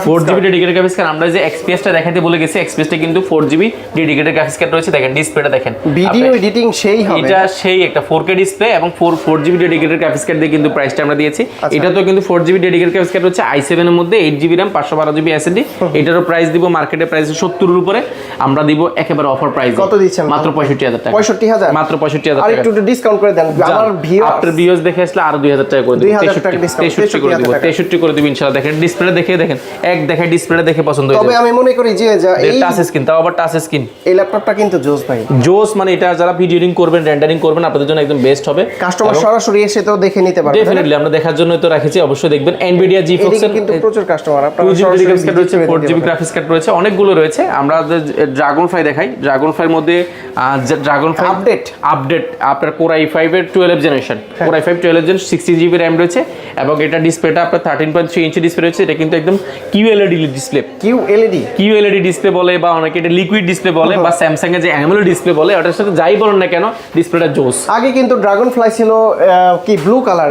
4 GB dedicated graphics card. আমরা যে XPS টা দেখাতে বলে গেছি, XPS টা কিন্তু 4 জিবি ডেডিকেটেড গ্রাফিক্স কার্ড রয়েছে। দেখেন ডিসপ্লেটা দেখেন, ভিডিও এডিটিং সেই হবে, এটা সেই একটা 4K ডিসপ্লে এবং 4 জিবি ডেডিকেটেড গ্রাফিক্স কার্ড দিয়ে কিন্তু প্রাইসটা আমরা দিয়েছি। এটা তো কিন্তু 4 জিবি ডেডিকেটেড গ্রাফিক্স কার্ড হচ্ছে i7 এর মধ্যে, 8 জিবি র্যাম 512 জিবি এসএসডি। এটারও প্রাইস দিব মার্কেটে প্রাইস 70 এর উপরে, আমরা দিব একেবারে অফার প্রাইস। কত দিচ্ছেন? মাত্র 65000 টাকা। 65000, মাত্র 65000 আর টাকা। একটু ডিসকাউন্ট করে দেন আমার আপনার ভিউয়ার্স দেখে আসলে আরো 2000 টাকা করে দিব, 63 করে দিব, 63 করে দিব ইনশাআল্লাহ। দেখেন ডিসপ্লে দেখে, দেখেন এক দেখে ডিসপ্লেটা দেখে পছন্দ হয়ে যাবে। তবে আমি মনে করি যে এই টাচ স্ক্রিন, তাও আবার টাচ স্ক্রিন, এই ল্যাপটপটা কিন্তু জোস ভাই, জোস। মানে এটা যারা ভিডিও এডিটিং করবেন, রেন্ডারিং করবেন, আপনাদের জন্য একদম বেস্ট হবে। কাস্টমার সরাসরি এসে তো দেখে নিতে পারবে। ডেফিনেটলি আমরা দেখার জন্য তো রাখেছি, অবশ্যই দেখবেন। Nvidia GeForce এর কিন্তু প্রচুর কাস্টমার, আপনারা 2 জিবি গ্রাফিক্স কার্ড রয়েছে, 4 জিবি গ্রাফিক্স কার্ড রয়েছে, অনেকগুলো রয়েছে। আমরা ড্রাগনফ্লাই দেখাই, ড্রাগনফ্লাইয়ের মধ্যে ড্রাগনফ্লাই আপডেট আপনার Core i5 এর 12 generation, Core i5 12 gen, 16 GB RAM রয়েছে এবং এটা ডিসপ্লেটা আপনার 13.3 ইঞ্চি ডিসপ্লে রয়েছে। এটা কিন্তু একদম QLED ডিসপ্লে, QLED ডিসপ্লে বলে, বা অনেকে এটা লিকুইড ডিসপ্লে বলে, বা স্যামসাং এর যে AMOLED ডিসপ্লে বলে, ওটার সাথে যাই বলেন না কেন ডিসপ্লেটা জোস। আগে কিন্তু ড্রাগনফ্লাই ছিল কি ব্লু কালার,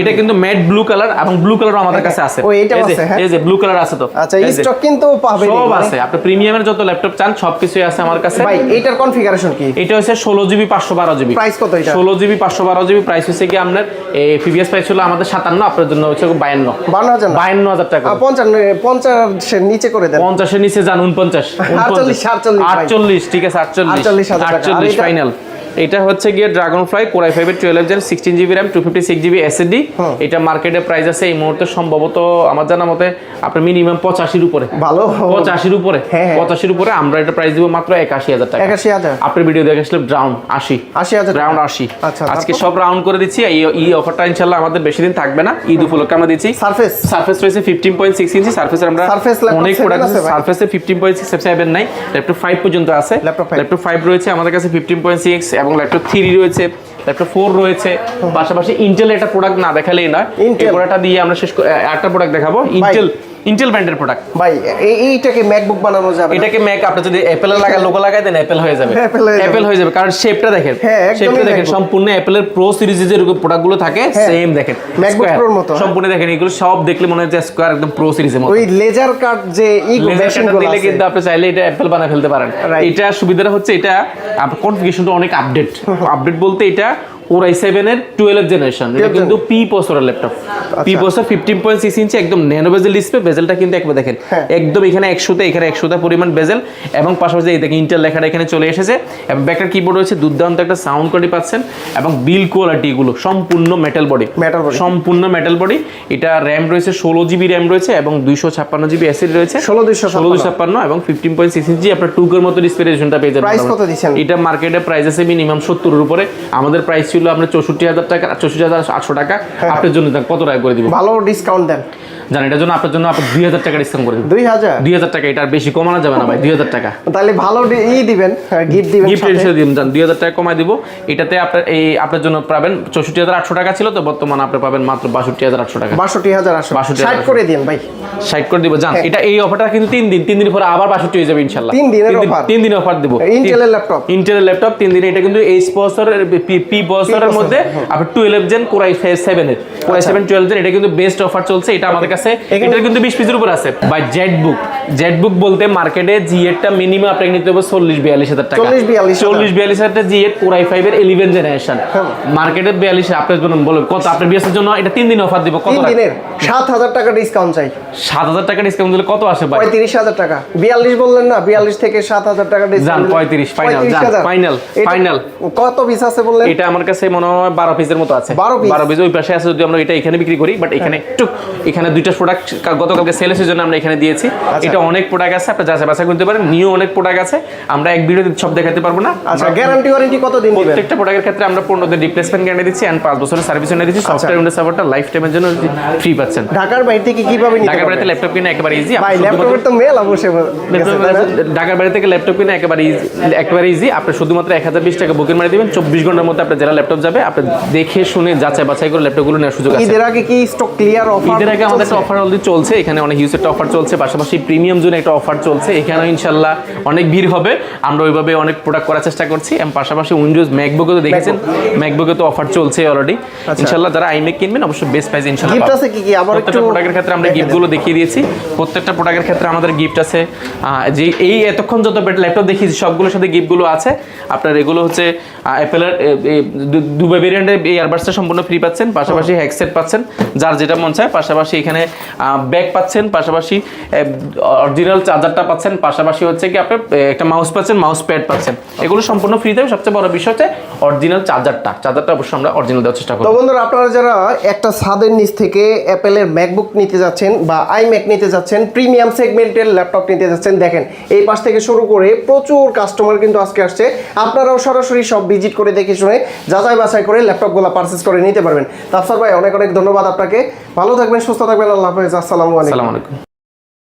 এটা কিন্তু ম্যাট ব্লু কালার, এবং ব্লু কালারও আমাদের কাছে আছে। ও এটাও আছে, হ্যাঁ এই যে ব্লু কালার আছে তো। আচ্ছা, এই স্টক কিন্তু পাবেন, সব আছে। আপনি প্রিমিয়ামের যত ল্যাপটপ চান সবকিছুই আছে আমার কাছে। ভাই এটার কনফিগারেশন কি? এটা হচ্ছে 16 জিবি 512 জিবি। প্রাইস কত এটা? 16 জিবি 512 জিবি প্রাইস হচ্ছে কি আপনার, এই প্রিভিয়াস প্রাইস ছিল আমাদের 57, আপনার জন্য হচ্ছে 52000 টাকা। 50 এর নিচে করে দেন, 50 এর নিচে যান, 49 48, ঠিক আছে 48 ফাইনাল। এটা হচ্ছে গিয়ে ড্রাগনফ্লাই Core i5 এর 12 gen, 16 GB RAM 256 GB SSD. এটা মার্কেটে প্রাইস আছে এই মুহূর্তে সম্ভবত আমার জানা মতে আপনার মিনিমাম 85 এর উপরে, ভালো 85 এর উপরে, 85 এর উপরে। আমরা এটা প্রাইস দিব মাত্র 81000 টাকা। 81000 আপনার ভিডিও দেখে আসলে রাউন্ড 80000 রাউন্ড 80। আচ্ছা, আজকে সব রাউন্ড করে দিচ্ছি। এই অফারটা ইনশাআল্লাহ আমাদের বেশি দিন থাকবে না, ঈদ উপলক্ষে আমরা দিচ্ছি। সারফেস রয়েছে 15.6 ইঞ্চি, সারফেস আমরা অনেক প্রোডাক্ট আছে। সারফেসে 15.6 নাই, ল্যাপটপ 5 পর্যন্ত আছে। ল্যাপটপ 5 রয়েছে আমাদের কাছে 15.6, এবং ল্যাপটপ 3 রয়েছে, ল্যাপটপ 4 রয়েছে। পাশাপাশি ইন্টেল একটা প্রোডাক্ট না দেখালেই না, এই প্রোডাক্টটা দিয়ে আমরা শেষ একটা প্রোডাক্ট দেখাবো, ইন্টেল ব্র্যান্ডের প্রোডাক্ট। ভাই এইটাকে ম্যাকবুক বানানো যাবে, এটাকে ম্যাক আপনি যদি অ্যাপেল এর লোগো লাগাই দেন অ্যাপেল হয়ে যাবে, অ্যাপেল হয়ে যাবে। কারণ শেপটা দেখেন, শেপটা দেখেন, সম্পূর্ণ অ্যাপেলের প্রো সিরিজে যে প্রোডাক্টগুলো থাকে সেম দেখেন, ম্যাকবুক প্রোর মতো সম্পূর্ণ দেখেন। এগুলো সব দেখলে মনে হয় যে স্কয়ার, একদম প্রো সিরিজের মতো। ওই লেজার কাট যে মেশিনগুলো দিলে কিন্তু আপনি চাইলে এটা অ্যাপেল বানায় ফেলতে পারেন। এটা সুবিধাটা হচ্ছে এটা আপনার কনফিগারেশনটা অনেক আপডেট বলতে এটা Core i7 এর 12 জেনারেশন। এটা কিন্তু P প্রসেসরের ল্যাপটপ, P প্রসেসর 15.6 ইঞ্চি, একদম ন্যানো বেজেল ডিসপ্লে। বেজেলটা কিন্তু একবার দেখেন, একদম এখানে 100 এখানে 100 পরিমাণ বেজেল, এবং পাশাপাশি এই দেখেন ইন্টেল লেখাটা এখানে চলে এসেছে, এবং ব্যাকের কিবোর্ড রয়েছে, দুর্দান্ত একটা সাউন্ড কোয়ালিটি পাচ্ছেন, এবং বিল কোয়ালিটি গুলো সম্পূর্ণ মেটাল বডি, সম্পূর্ণ মেটাল বডি। এটা RAM রয়েছে 16 জিবি RAM রয়েছে, এবং 256 জিবি এসএসডি রয়েছে, 16256, এবং 15.6 ইঞ্চি আপনার টুকের মতো ডিসপ্লে রেজোলিউশনটা পেয়ে যাবেন। প্রাইস কত দিবেন? এটা মার্কেটে প্রাইস আছে মিনিমাম 70 এর উপরে। আমাদের প্রাইস ছিল আপনার 64000 টাকা, 64800 টাকা। আপনার জন্য কত টাকা করে দিব? ভালো ডিসকাউন্ট দেন, জানেন এটার জন্য আপনার জন্য 2000 টাকা ডিসকাউন্ট করে দিব। 2000 টাকা, এটা আর বেশি কমানো যাবে না ভাই, 2000 টাকা। তাহলে ভালো দিবেন, গিফট দিবেন, গিফট হিসেবে দিবেন, জান 2000 টাকা কমায় দিব। এটাতে আপনার জন্য পাবেন 64800 টাকা ছিল, তো বর্তমানে আপনি পাবেন মাত্র 62800 টাকা। 62800 60 করে দিন ভাই, 60 করে দিব। জান এটা এই অফারটা কিন্তু 3 দিন পরে আবার 62 হয়ে যাবে ইনশাআল্লাহ। 3 দিনের অফার দেব। ইন্টেলের ল্যাপটপ 3 দিনে। এটা কিন্তু এই প্রসেসরের P প্রসেসরের মধ্যে আপনি 12 জেন Core i7 এর, Core i7 12 জেন, এটা কিন্তু বেস্ট অফার চলছে। এটা আমাদের কাছে এটা কিন্তু 20 পিসের উপর আছে ভাই। জেটবুক জেটবুক বলতে মার্কেটে জিএটটা মিনিমাম আপনাকে নিতে হবে 40-42 হাজার টাকা। 40-42 হাজার জিএট কোর i5 এর 11 জেনারেশন মার্কেটে 42 আপনার জন্য বলো কত? আপনার বিএসের জন্য এটা 3 দিন অফার দিব। কত 3 দিনের 7000 টাকা ডিসকাউন্ট চাই। 7000 টাকা ডিসকাউন্ট দিলে কত আসে ভাই? 35000 টাকা। 42 বললেন না, 42 থেকে 7000 টাকা ডিসকাউন্ট। জান 35 ফাইনাল, জান ফাইনাল। কত পিস আছে বললেন? এটা আমার কাছে মনে হয় 12 পিসের মতো আছে। 12 পিস ওই পাশে আছে, যদি আমরা এটা এখানে বিক্রি করি, বাট এখানে একটু এখানে দুইটা প্রোডাক্ট গতকালকে সেলের জন্য আমরা এখানে দিয়েছি। এটা অনেক প্রোডাক্ট আছে, আপনি যাচাই বাছাই করতে পারেন। নিউ অনেক প্রোডাক্ট আছে, আমরা এক ভিডিওতে সব দেখাতে পারবো না। আচ্ছা, গ্যারান্টি ওয়ারেন্টি কত দিন দিবেন? প্রত্যেকটা প্রোডাক্টের ক্ষেত্রে আমরা 15 দিন রিপ্লেসমেন্ট গ্যারান্টি দিচ্ছি এন্ড 5 বছরের সার্ভিস ওয়ারেন্টি দিচ্ছি। সফটওয়্যার উইন্ডোজ সাপোর্টটা লাইফ টাইমের জন্য ফ্রি পাচ্ছেন। ঢাকার বাইরে থেকে কিভাবে নিতে? ঢাকার বাইরে থেকে ল্যাপটপ কিনে একেবারে ইজি। ভাই ল্যাপটপের তো মেল অবশ্যই। ঢাকার বাইরে থেকে ল্যাপটপ কিনে একেবারে ইজি। আপনি শুধুমাত্র 1020 টাকা বুকিং মারি দিবেন, 24 ঘন্টার মধ্যে আপনার যারা ল্যাপটপ যাবে আপনি দেখে শুনে যাচাই বাছাই করে ল্যাপটপগুলো নেওয়ার সুযোগ আছে। ঈদের আগে কি স্টক ক্লিয়ার অফার? ঈদের আগে আমাদের একটা অফার অলরেডি চলছে, এখানে অনেক হিউজ একটা অফার চলছে, পাশাপাশি প্রিমিয়াম জোনে একটা অফার চলছে। এখানে ইনশাআল্লাহ অনেক ভিড় হবে, আমরা ওইভাবে অনেক প্রোডাক্ট করার চেষ্টা করছি। এবং পাশাপাশি উইন্ডোজ ম্যাকবুকে তো দেখেছেন, ম্যাকবুকে তো অফার চলছে অলরেডি। ইনশাআল্লাহ যারা আইম্যাক কিনবেন অবশ্যই বেস্ট প্রাইস ইনশাআল্লাহ। গিফট আছে কি কি? আবার একটু প্রত্যেকটা প্রোডাক্টের ক্ষেত্রে আমরা গিফটগুলো দেখিয়ে দিয়েছি। প্রত্যেকটা প্রোডাক্টের ক্ষেত্রে আমাদের গিফট আছে। যে এই এতক্ষণ যত ল্যাপটপ দেখিয়েছি সবগুলোর সাথে গিফটগুলো আছে। আপনার এগুলো হচ্ছে অ্যাপেলের দুবাই ভেরিয়েন্টের এই ইয়ারবাডসটা সম্পূর্ণ ফ্রি পাচ্ছেন, পাশাপাশি হেডসেট পাচ্ছেন যার যেটা মন চায়, পাশাপাশি এখানে ব্যাগ পাচ্ছেন, পাশাপাশি অরিজিনাল চার্জারটা পাচ্ছেন, পাশাপাশি হচ্ছে কি আপনি একটা মাউস পাচ্ছেন, মাউস প্যাড পাচ্ছেন। এগুলো সম্পূর্ণ ফ্রি দেবে। সবচেয়ে বড় বিষয় হচ্ছে অরিজিনাল চার্জারটা অবশ্যই আমরা অরিজিনাল দেওয়ার চেষ্টা করব। তো বন্ধুরা, আপনারা যারা একটা ছাদের নিচ থেকে অ্যাপেলের ম্যাকবুক নিতে যাচ্ছেন বা আইম্যাক নিতে যাচ্ছেন, প্রিমিয়াম সেগমেন্টের ল্যাপটপ নিতে যাচ্ছেন, দেখেন এই পাশ থেকে শুরু করে প্রচুর কাস্টমার কিন্তু আজকে আসছে। আপনারাও সরাসরি সব ভিজিট করে দেখে শুনে যাচাই বাছাই করে ল্যাপটপগুলো পারচেজ করে নিতে পারবেন। তাফসার ভাই, অনেক অনেক ধন্যবাদ আপনাকে। ভালো থাকবেন, সুস্থ থাকবেন। আল্লাহ হাফেজ। আসসালামু আলাইকুম।